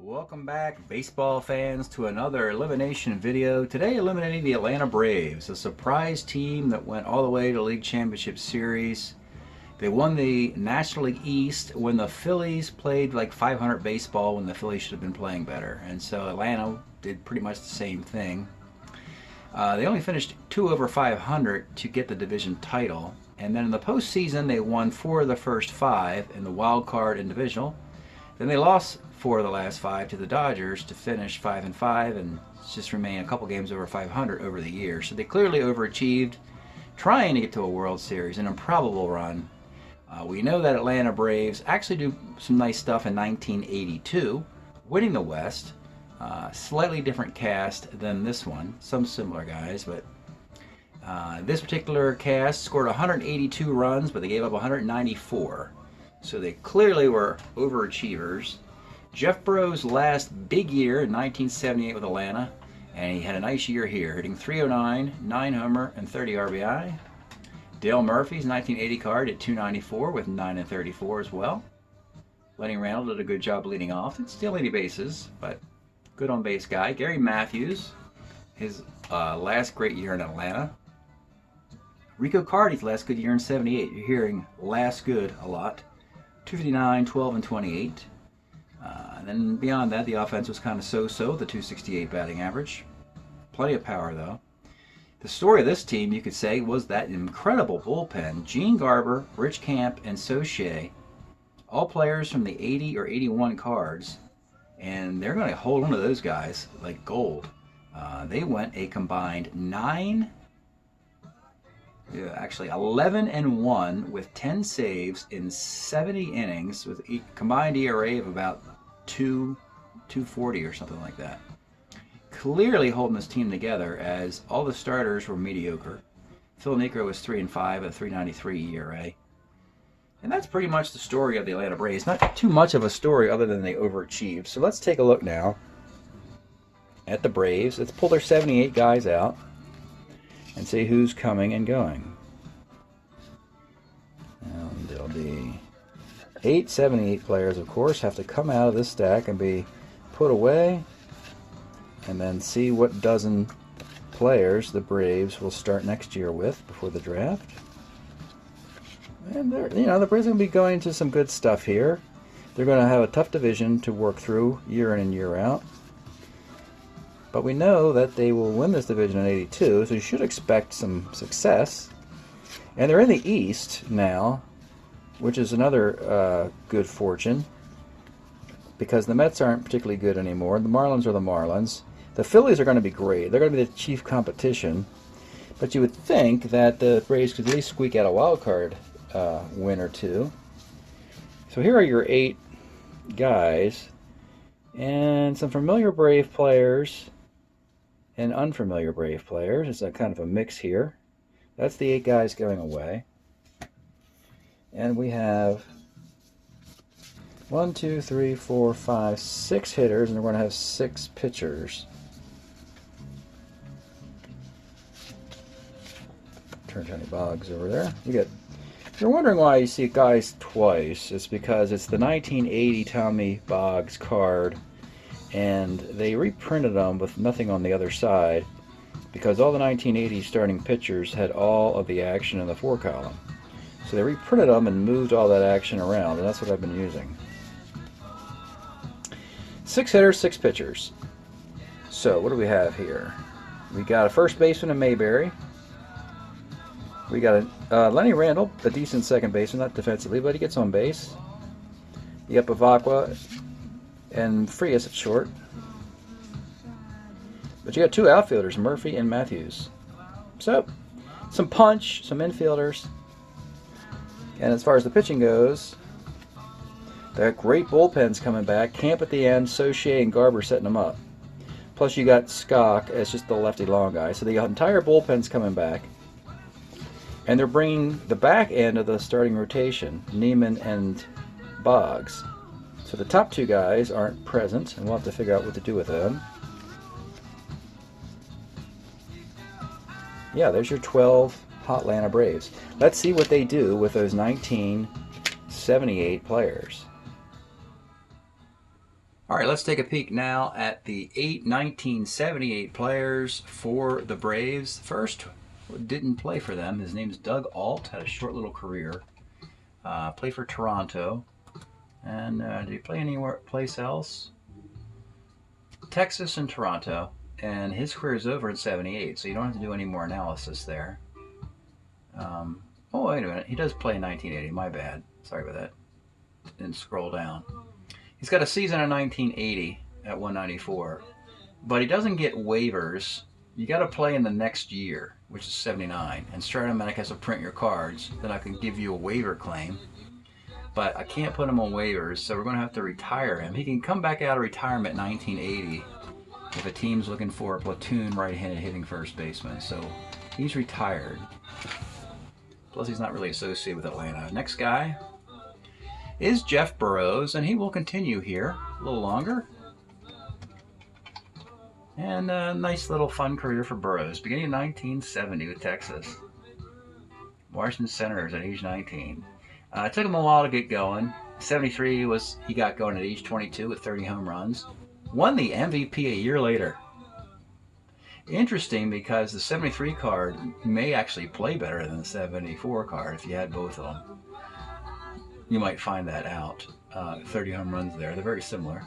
Welcome back, baseball fans, to another elimination video. Today, eliminating the Atlanta Braves, a surprise team that went all the way to League Championship Series. They won the National League East when the Phillies played like 500 baseball when the Phillies should have been playing better. And so Atlanta did pretty much the same thing. They only finished 2 over 500 to get the division title. And then in the postseason, they won 4 of the first 5 in the wild card and divisional. Then they lost 4 of the last 5 to the Dodgers to finish 5-5 and just remain a couple games over 500 over the year. So they clearly overachieved, trying to get to a World Series, an improbable run. We know that Atlanta Braves actually do some nice stuff in 1982, winning the West. Slightly different cast than this one, some similar guys, but this particular cast scored 182 runs, but they gave up 194. So they clearly were overachievers. Jeff Burrow's last big year in 1978 with Atlanta, and he had a nice year here, hitting .309, 9 homer, and 30 RBI. Dale Murphy's 1980 card at .294 with 9 and 34 as well. Lenny Randle did a good job leading off. Didn't steal any bases, but good on base guy. Gary Matthews, his last great year in Atlanta. Rico Cardi's last good year in 78. You're hearing last good a lot. 259, 12, and 28. And then beyond that, the offense was kind of so-so, the 268 batting average. Plenty of power, though. The story of this team, you could say, was that incredible bullpen. Gene Garber, Rich Camp, and Soche, all players from the 80 or 81 cards, and they're going to hold on to those guys like gold. They went a combined 11-1 with 10 saves in 70 innings with a combined ERA of about 2.40 or something like that. Clearly holding this team together as all the starters were mediocre. Phil Niekro was 3-5 at 3.93 ERA. And that's pretty much the story of the Atlanta Braves. Not too much of a story other than they overachieved. So let's take a look now at the Braves. Let's pull their 78 guys out and see who's coming and going. And there'll be 78 players, of course, have to come out of this stack and be put away, and then see what dozen players the Braves will start next year with before the draft. And the Braves are going to be going to some good stuff here. They're going to have a tough division to work through year in and year out. But we know that they will win this division in 82, so you should expect some success. And they're in the East now, which is another good fortune, because the Mets aren't particularly good anymore. The Marlins are the Marlins. The Phillies are going to be great. They're going to be the chief competition. But you would think that the Braves could at least squeak out a wild card win or two. So here are your 8 guys, and some familiar Brave players and unfamiliar Brave players. It's a kind of a mix here. That's the 8 guys going away. And we have 1, 2, 3, 4, 5, 6 hitters, and we're going to have 6 pitchers. Turn Johnny Boggs over there. If you're wondering why you see guys twice, it's because it's the 1980 Tommy Boggs card, and they reprinted them with nothing on the other side because all the 1980 starting pitchers had all of the action in the 4 column. So they reprinted them and moved all that action around, and that's what I've been using. 6 hitters, 6 pitchers. So what do we have here? We got a first baseman in Mayberry. We got a Lenny Randle, a decent second baseman, not defensively, but he gets on base. You got Bavacqua and Frias at short. But you got 2 outfielders, Murphy and Matthews. So, some punch, some infielders. And as far as the pitching goes, that great bullpen's coming back. Camp at the end, Soche and Garber setting them up. Plus you got Skok as just the lefty long guy. So the entire bullpen's coming back. And they're bringing the back end of the starting rotation, Neiman and Boggs. So the top 2 guys aren't present, and we'll have to figure out what to do with them. Yeah, there's your 12 Atlanta Braves. Let's see what they do with those 1978 players. All right, let's take a peek now at the 1978 players for the Braves. First, didn't play for them. His name's Doug Alt, had a short little career. Played for Toronto. And did he play anywhere place else? Texas and Toronto. And his career is over in 78, so you don't have to do any more analysis there. Oh, wait a minute. He does play in 1980. My bad. Sorry about that. Didn't scroll down. He's got a season in 1980 at 194, but he doesn't get waivers. You got to play in the next year, which is 79. And Strat-O-Matic has to print your cards. Then I can give you a waiver claim. But I can't put him on waivers, so we're going to have to retire him. He can come back out of retirement in 1980 if a team's looking for a platoon right-handed hitting first baseman. So he's retired. Plus, he's not really associated with Atlanta. Next guy is Jeff Burroughs, and he will continue here a little longer. And a nice little fun career for Burroughs, beginning in 1970 with Texas. Washington Senators at age 19. It took him a while to get going. 73 he got going at age 22 with 30 home runs. Won the MVP a year later. Interesting, because the 73 card may actually play better than the 74 card if you had both of them. You might find that out. 30 home runs there. They're very similar.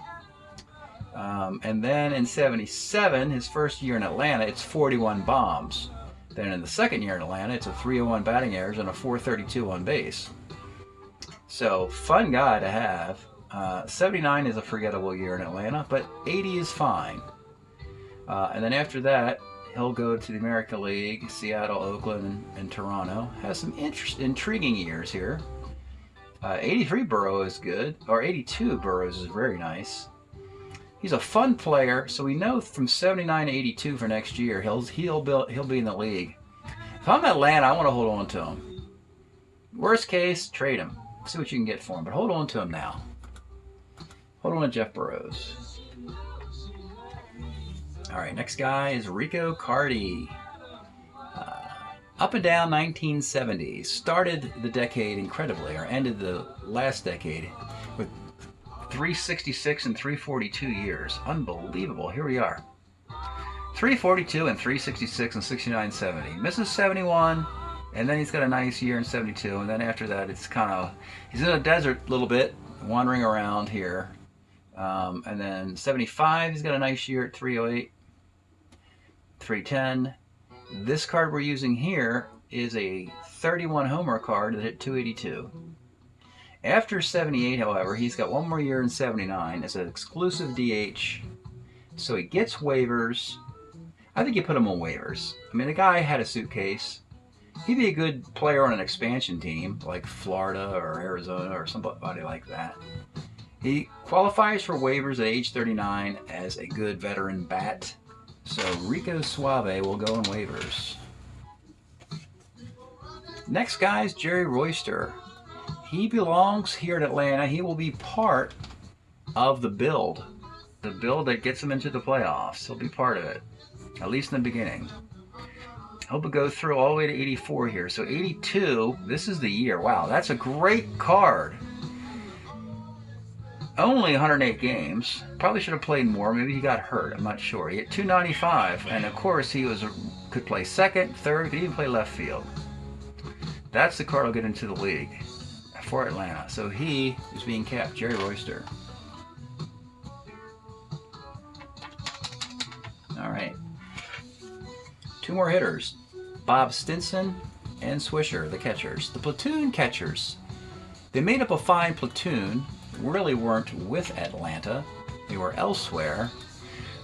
And then in 77, his first year in Atlanta, it's 41 bombs. Then in the second year in Atlanta, it's a 301 batting average and a 432 on base. So, fun guy to have. 79 is a forgettable year in Atlanta, but 80 is fine. And then after that, he'll go to the American League, Seattle, Oakland, and Toronto. Has some intriguing years here. 83 Burroughs is good, or 82 Burroughs is very nice. He's a fun player, so we know from 79 to 82 for next year, he'll be in the league. If I'm Atlanta, I want to hold on to him. Worst case, trade him. See what you can get for him, but hold on to him now. Hold on to Jeff Burroughs. All right, next guy is Rico Cardi. Up and down 1970s. Started the decade incredibly, or ended the last decade with 366 and 342 years. Unbelievable. Here we are. 342 and 366 and 69-70. Misses 71, and then he's got a nice year in 72, and then after that it's kind of, he's in a desert a little bit, wandering around here. And then 75, he's got a nice year at 308, 310. This card we're using here is a 31 homer card that hit 282. After 78, however, he's got one more year in 79 as an exclusive DH. So he gets waivers. I think you put him on waivers. I mean, the guy had a suitcase. He'd be a good player on an expansion team like Florida or Arizona or somebody like that. He qualifies for waivers at age 39 as a good veteran bat. So Rico Suave will go on waivers. Next guy is Jerry Royster. He belongs here in Atlanta. He will be part of the build that gets him into the playoffs. He'll be part of it, at least in the beginning. He'll go through all the way to 84 here. So 82, this is the year. Wow, that's a great card. Only 108 games. Probably should have played more. Maybe he got hurt. I'm not sure. He hit 295, and of course he could play second, third, could even play left field. That's the card will get into the league for Atlanta. So he is being capped, Jerry Royster. All right. Two more hitters, Bob Stinson and Swisher, the catchers. The platoon catchers. They made up a fine platoon. Really weren't with Atlanta. They were elsewhere.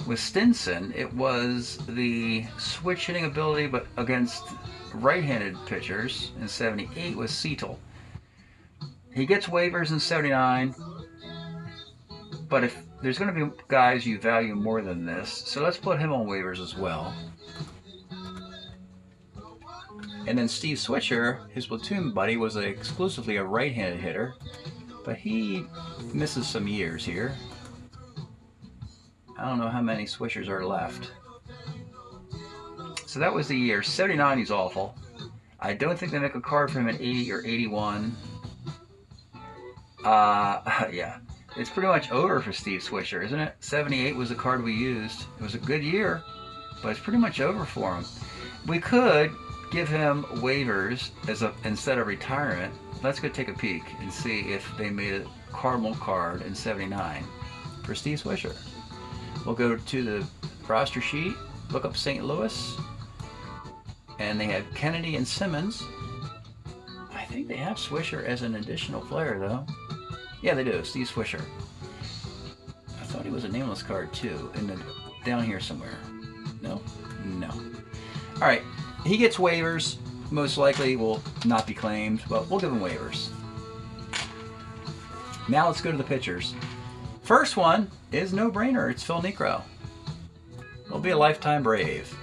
With Stinson, it was the switch hitting ability, but against right-handed pitchers in 78 was Seattle. He gets waivers in 79, but if there's going to be guys you value more than this, so let's put him on waivers as well. And then Steve Switcher, his platoon buddy, was exclusively a right-handed hitter, but he misses some years here. I don't know how many Swishers are left. So that was the year. 79, he's awful. I don't think they make a card for him at 80 or 81. Yeah. it's pretty much over for Steve Swisher, isn't it? 78 was the card we used. It was a good year, but it's pretty much over for him. We could give him waivers instead of retirement. Let's go take a peek and see if they made a Cardinal card in 79 for Steve Swisher. We'll go to the roster sheet, look up St. Louis, and they have Kennedy and Simmons. I think they have Swisher as an additional player, though. Yeah, they do. Steve Swisher. I thought he was a nameless card, too, down here somewhere. No? No. All right. He gets waivers. Most likely will not be claimed, but we'll give him waivers. Now let's go to the pitchers. First one is no-brainer. It's Phil Niekro. He'll be a lifetime Brave.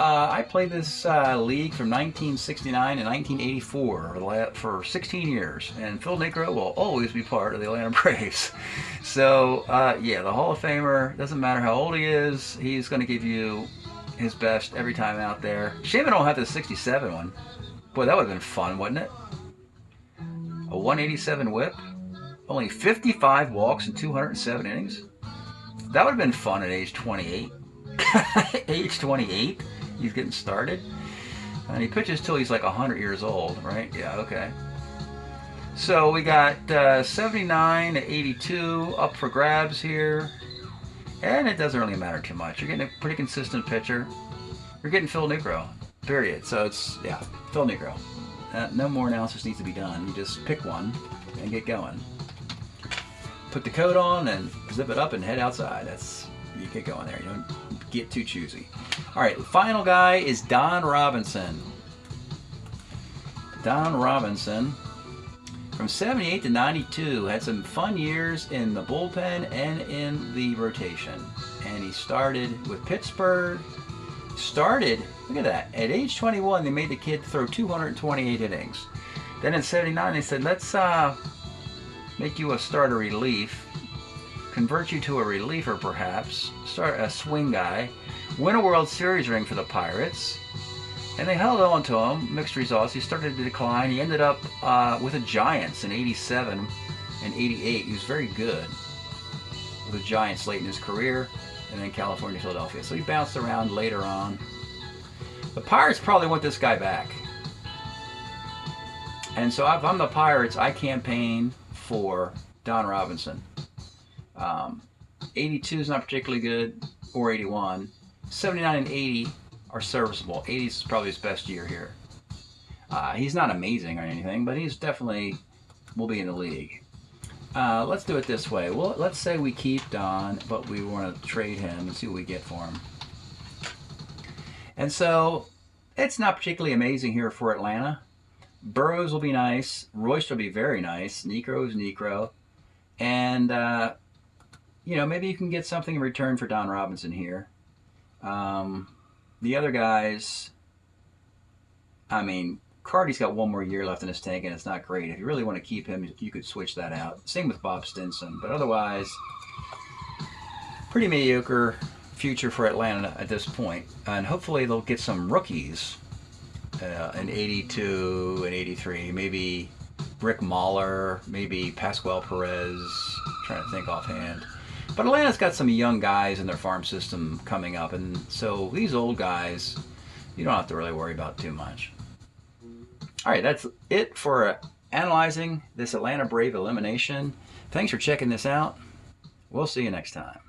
I played this league from 1969 to 1984 for 16 years, and Phil Niekro will always be part of the Atlanta Braves. So, yeah, the Hall of Famer, doesn't matter how old he is, he's going to give you his best every time out there. Shame I don't have the 67 one. Boy, that would have been fun, wouldn't it? A 187 whip, only 55 walks in 207 innings. That would have been fun at age 28. Age 28, he's getting started. And he pitches till he's like 100 years old, right? Yeah, okay. So we got 79 to 82 up for grabs here. And it doesn't really matter too much. You're getting a pretty consistent pitcher. You're getting Phil Niekro, period. So it's, yeah, Phil Niekro. No more analysis needs to be done. You just pick one and get going. Put the coat on and zip it up and head outside. You get going there. You don't get too choosy. All right, the final guy is Don Robinson. Don Robinson, from 78 to 92, had some fun years in the bullpen and in the rotation. And he started with Pittsburgh. Look at that, at age 21, they made the kid throw 228 innings. Then in 79, they said, let's make you a starter relief, convert you to a reliever perhaps, start a swing guy, win a World Series ring for the Pirates. And they held on to him, mixed results. He started to decline. He ended up with the Giants in 87 and 88. He was very good with the Giants late in his career, and then California, Philadelphia. So he bounced around later on. The Pirates probably want this guy back. And so if I'm the Pirates, I campaign for Don Robinson. 82 is not particularly good, or 81. 79 and 80 are serviceable. 80 is probably his best year here. He's not amazing or anything, but he's definitely will be in the league. Let's do it this way. Well, let's say we keep Don, but we want to trade him and see what we get for him. And so it's not particularly amazing here for Atlanta. Burrows will be nice. Royce will be very nice. Niekro is Niekro. And, you know, maybe you can get something in return for Don Robinson here. The other guys, I mean, Carty's got one more year left in his tank, and it's not great. If you really want to keep him, you could switch that out. Same with Bob Stinson. But otherwise, pretty mediocre future for Atlanta at this point. And hopefully they'll get some rookies in 82 and 83. Maybe Rick Mahler, maybe Pascual Perez. I'm trying to think offhand. But Atlanta's got some young guys in their farm system coming up, and so these old guys, you don't have to really worry about too much. All right, that's it for analyzing this Atlanta Brave elimination. Thanks for checking this out. We'll see you next time.